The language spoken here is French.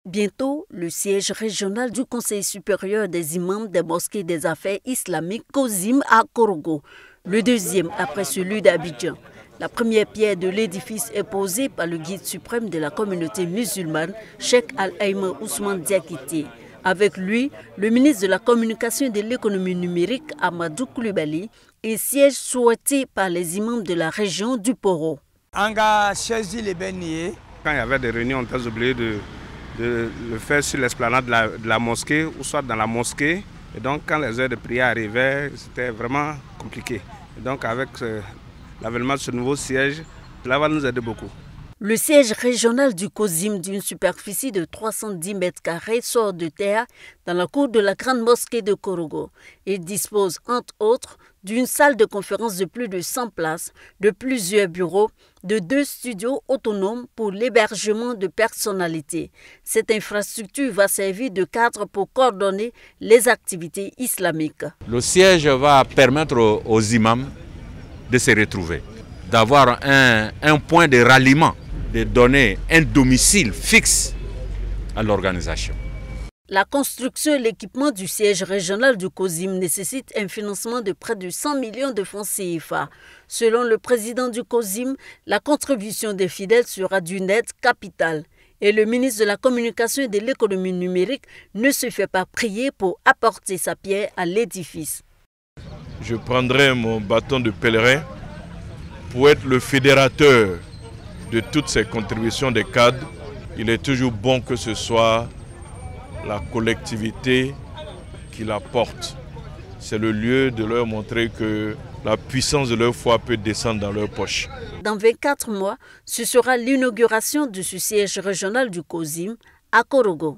Bientôt, le siège régional du Conseil supérieur des imams des mosquées des affaires islamiques COSIM à Korogo, le deuxième après celui d'Abidjan. La première pierre de l'édifice est posée par le guide suprême de la communauté musulmane, Cheikh Al-Aïma Ousmane Diakité. Avec lui, le ministre de la Communication et de l'économie numérique, Amadou Koulibaly, et siège souhaité par les imams de la région du Poro. Quand il y avait des réunions, on a oublié de le faire sur l'esplanade de la mosquée ou soit dans la mosquée. Et donc quand les heures de prière arrivaient, c'était vraiment compliqué. Et donc avec l'avènement de ce nouveau siège, cela va nous aider beaucoup. Le siège régional du COSIM d'une superficie de 310 mètres carrés sort de terre dans la cour de la grande mosquée de Korogo. Il dispose entre autres d'une salle de conférence de plus de 100 places, de plusieurs bureaux, de 2 studios autonomes pour l'hébergement de personnalités. Cette infrastructure va servir de cadre pour coordonner les activités islamiques. Le siège va permettre aux imams de se retrouver, d'avoir un point de ralliement, de donner un domicile fixe à l'organisation. La construction et l'équipement du siège régional du COSIM nécessite un financement de près de 100 millions de francs CFA. Selon le président du COSIM, la contribution des fidèles sera d'une aide capitale. Et le ministre de la Communication et de l'économie numérique ne se fait pas prier pour apporter sa pierre à l'édifice. Je prendrai mon bâton de pèlerin pour être le fédérateur de toutes ces contributions des cadres. Il est toujours bon que ce soit la collectivité qui la porte. C'est le lieu de leur montrer que la puissance de leur foi peut descendre dans leur poche. Dans 24 mois, ce sera l'inauguration de ce siège régional du COSIM à Korogo.